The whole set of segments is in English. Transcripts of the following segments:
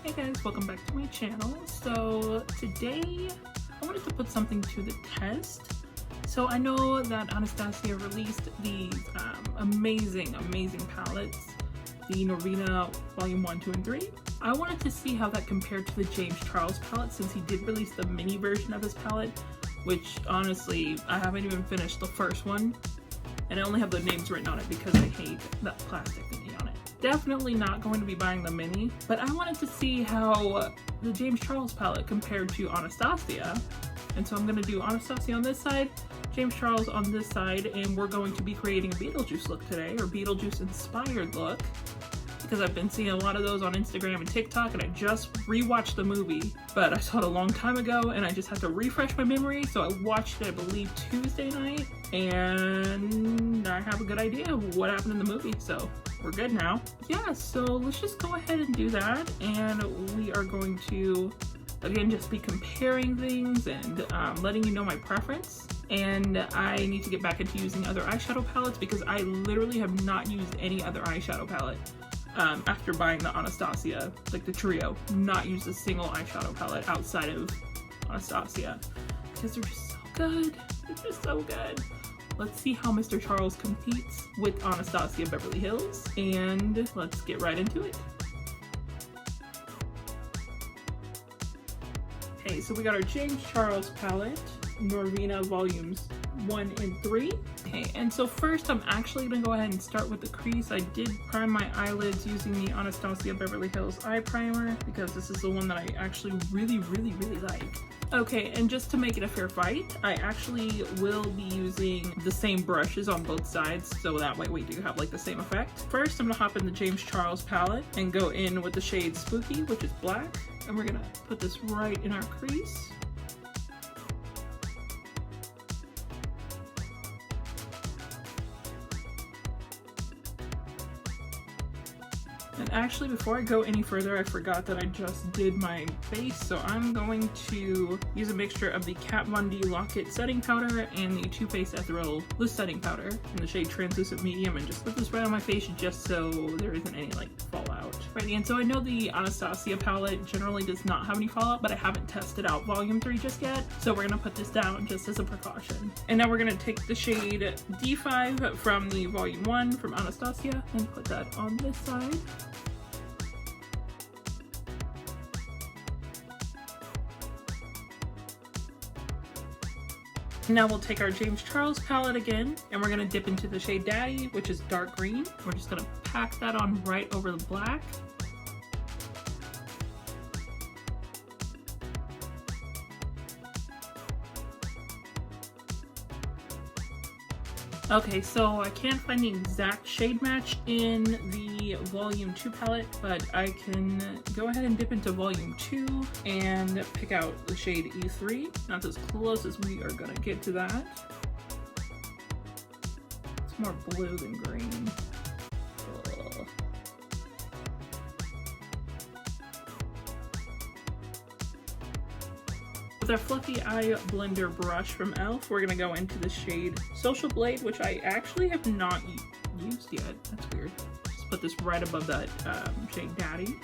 Hey guys, welcome back to my channel. So today I wanted to put something to the test. So I know that Anastasia released these amazing palettes, the Norvina Volume 1, 2, and 3. I wanted to see how that compared to the James Charles palette, since he did release the mini version of his palette, which honestly I haven't even finished the first one, and I only have the names written on it because I hate that plastic thingy on it. Definitely not going to be buying the mini, but I wanted to see how the James Charles palette compared to Anastasia. And so I'm going to do Anastasia on this side, James Charles on this side, and we're going to be creating a Beetlejuice look today, or Beetlejuice inspired look, because I've been seeing a lot of those on Instagram and TikTok, and I just rewatched the movie, but I saw it a long time ago and I just had to refresh my memory, so I watched it, I believe, Tuesday night, and I have a good idea of what happened in the movie, so we're good now. Yeah, so let's just go ahead and do that, and we are going to, again, just be comparing things and letting you know my preference. And I need to get back into using other eyeshadow palettes because I literally have not used any other eyeshadow palette. After buying the Anastasia, like the trio, not used a single eyeshadow palette outside of Anastasia because they're just so good. They're just so good. Let's see how Mr. Charles competes with Anastasia Beverly Hills, and let's get right into it. Okay, so we got our James Charles palette, Norvina volumes 1 and 3. Okay, and so first I'm actually gonna go ahead and start with the crease. I did prime my eyelids using the Anastasia Beverly Hills eye primer because this is the one that I actually really like. Okay, and just to make it a fair fight, I actually will be using the same brushes on both sides, so that way we do have like the same effect. First, I'm gonna hop in the James Charles palette and go in with the shade Spooky, which is black, and we're gonna put this right in our crease. And actually, before I go any further, I forgot that I just did my base, so I'm going to use a mixture of the Kat Von D Lock-It setting powder and the Too Faced Ethereal loose setting powder in the shade Translucent Medium, and just put this right on my face just so there isn't any like fallout. Right, and so I know the Anastasia palette generally does not have any fallout, but I haven't tested out Volume 3 just yet, so we're gonna put this down just as a precaution. And now we're gonna take the shade D5 from the Volume 1 from Anastasia and put that on this side. Now we'll take our James Charles palette again, and we're gonna dip into the shade Daddy, which is dark green. We're just gonna pack that on right over the black. Okay, so I can't find the exact shade match in the Volume 2 palette, but I can go ahead and dip into Volume 2 and pick out the shade E3. That's as close as we are gonna get to that. It's more blue than green. Ugh. With our fluffy eye blender brush from e.l.f., we're gonna go into the shade Social Blade, which I actually have not used yet. That's weird. Just put this right above that shade Daddy.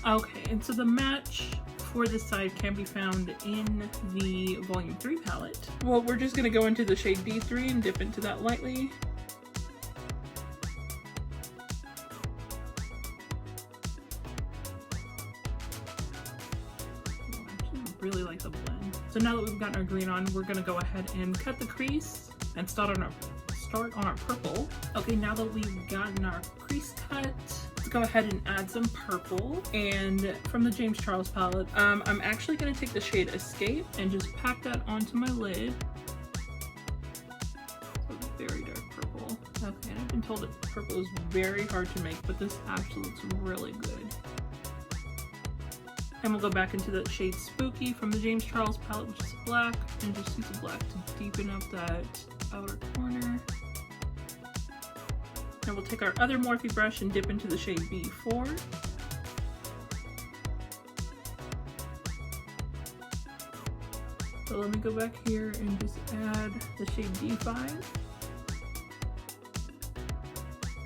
Okay, and so the match for this side can be found in the Volume 3 palette. Well, we're just gonna go into the shade D3 and dip into that lightly. Really like the blend. So now that we've gotten our green on, we're gonna go ahead and cut the crease and start on our purple. Okay, now that we've gotten our crease cut, let's go ahead and add some purple. And from the James Charles palette, I'm actually gonna take the shade Escape and just pack that onto my lid. So very dark purple. Okay, and I've been told that purple is very hard to make, but this actually looks really good. And we'll go back into the shade Spooky from the James Charles palette, which is black, and just use the black to deepen up that outer corner. And we'll take our other Morphe brush and dip into the shade B4. So let me go back here and just add the shade D5.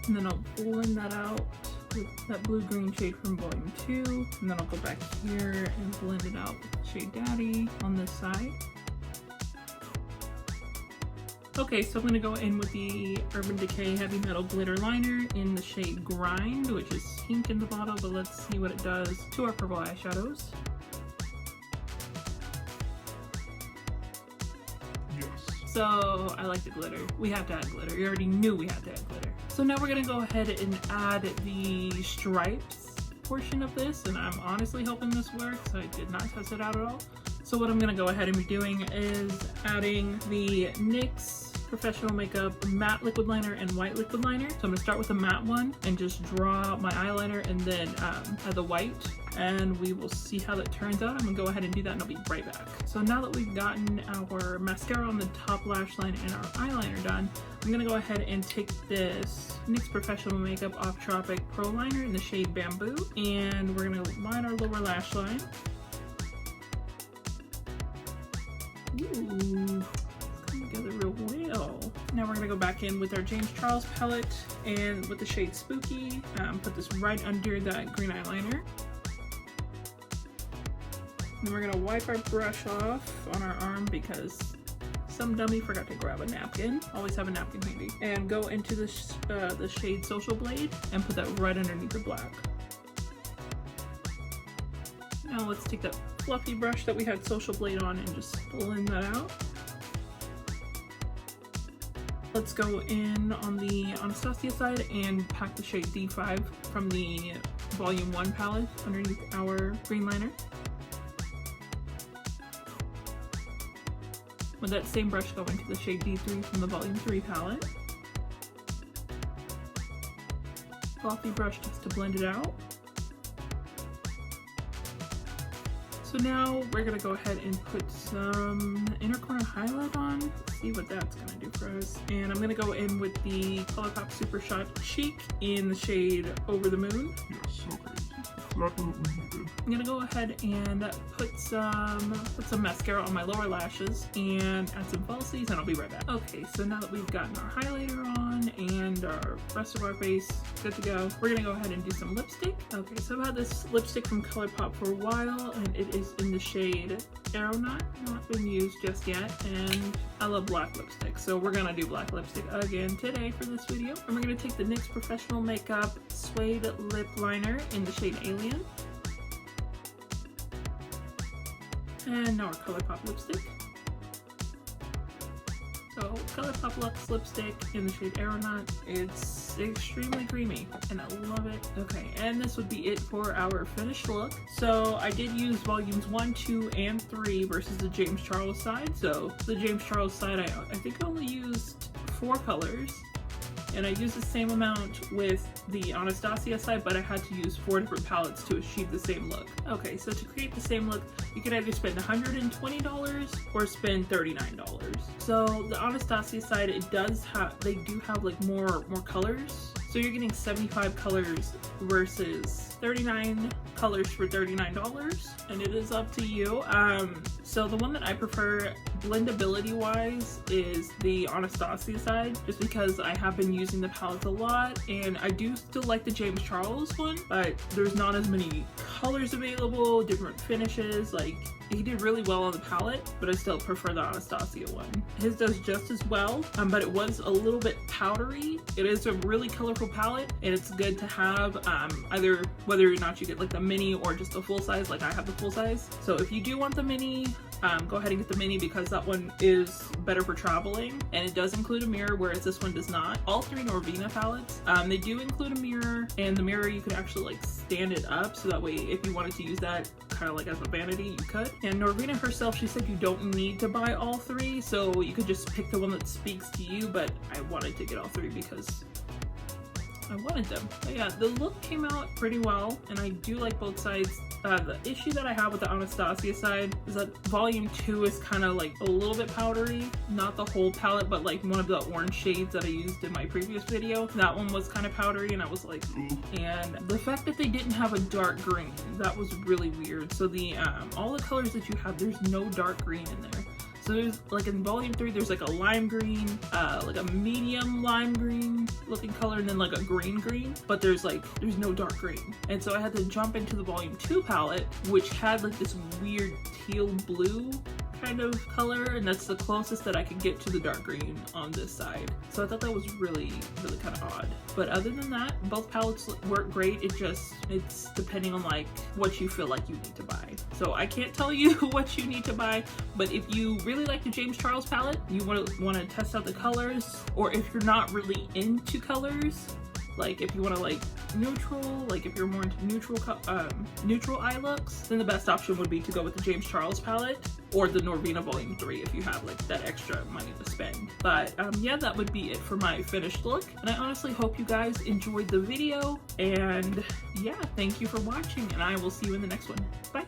And then I'll blend that out with that blue-green shade from volume 2. And then I'll go back here and blend it out with the shade Daddy on this side. Okay, so I'm gonna go in with the Urban Decay Heavy Metal Glitter Liner in the shade Grind, which is pink in the bottle, but let's see what it does to our purple eyeshadows. So I like the glitter. We have to add glitter. You already knew we had to add glitter. So now we're gonna go ahead and add the stripes portion of this, and I'm honestly hoping this works. I did not test it out at all. So what I'm gonna go ahead and be doing is adding the NYX Professional Makeup Matte Liquid Liner and White Liquid Liner. So I'm gonna start with the matte one and just draw out my eyeliner and then add the white, and we will see how that turns out. I'm gonna go ahead and do that and I'll be right back. So now that we've gotten our mascara on the top lash line and our eyeliner done, I'm gonna go ahead and take this NYX Professional Makeup Off Tropic Pro Liner in the shade Bamboo, and we're gonna line our lower lash line. Ooh, it's coming together real well. Now we're gonna go back in with our James Charles palette and with the shade Spooky, put this right under that green eyeliner. Then we're gonna wipe our brush off on our arm because some dummy forgot to grab a napkin. Always have a napkin handy. And go into the shade Social Blade and put that right underneath the black. Now let's take that fluffy brush that we had Social Blade on and just blend that out. Let's go in on the Anastasia side and pack the shade D5 from the Volume 1 palette underneath our green liner. With that same brush, go into the shade D3 from the Volume 3 palette. Fluffy brush just to blend it out. So now we're gonna go ahead and put some inner corner highlight on. Let's see what that's gonna do for us. And I'm gonna go in with the Colourpop Super Shot Chic in the shade Over the Moon. Yes, okay. Exactly what we needed. I'm gonna go ahead and put some mascara on my lower lashes and add some falsies, and I'll be right back. Okay, so now that we've gotten our highlighter on and our rest of our face good to go, we're gonna go ahead and do some lipstick. Okay, so I've had this lipstick from Colourpop for a while, and it is in the shade Aeronaut. Not been used just yet, and I love black lipstick, so we're gonna do black lipstick again today for this video. And we're gonna take the NYX Professional Makeup Suede Lip Liner in the shade Alien. And now our Colourpop lipstick. So Colourpop Luxe lipstick in the shade Aeronaut. It's extremely creamy and I love it. Okay, and this would be it for our finished look. So I did use volumes 1, 2, and 3 versus the James Charles side. So the James Charles side, I think I only used 4 colors. And I used the same amount with the Anastasia side, but I had to use 4 different palettes to achieve the same look. Okay, so to create the same look, you can either spend $120 or spend $39. So the Anastasia side, they do have like more colors. So you're getting 75 colors versus 39 colors for $39, and it is up to you. So the one that I prefer blendability wise is the Anastasia side, just because I have been using the palettes a lot, and I do still like the James Charles one, but there's not as many colors available, different finishes. Like, he did really well on the palette, but I still prefer the Anastasia one. His does just as well, but it was a little bit powdery. It is a really colorful palette, and it's good to have either whether or not you get like the mini or just the full size. Like I have the full size. So if you do want the mini, go ahead and get the mini, because that one is better for traveling, and it does include a mirror, whereas this one does not. All 3 Norvina palettes, they do include a mirror, and the mirror you could actually like stand it up, so that way if you wanted to use that kind of like as a vanity, you could. And Norvina herself, she said you don't need to buy all 3, so you could just pick the one that speaks to you, but I wanted to get all 3 because I wanted them. But yeah, the look came out pretty well, and I do like both sides. The issue that I have with the Anastasia side is that volume 2 is kind of like a little bit powdery. Not the whole palette, but like one of the orange shades that I used in my previous video. That one was kind of powdery, and I was like, and the fact that they didn't have a dark green, that was really weird. So the all the colors that you have, there's no dark green in there. So there's like in volume 3, there's like a lime green, like a medium lime green looking color, and then like a green, but there's no dark green. And so I had to jump into the volume 2 palette, which had like this weird teal blue kind of color, and that's the closest that I could get to the dark green on this side. So I thought that was really kind of odd. But other than that, both palettes work great. It's depending on like what you feel like you need to buy. So I can't tell you what you need to buy, but if you really like the James Charles palette, you want to test out the colors, or if you're not really into colors, like if you want to like neutral, like if you're more into neutral eye looks, then the best option would be to go with the James Charles palette or the Norvina volume 3 if you have like that extra money to spend. But yeah, that would be it for my finished look, and I honestly hope you guys enjoyed the video, and yeah, thank you for watching, and I will see you in the next one. Bye.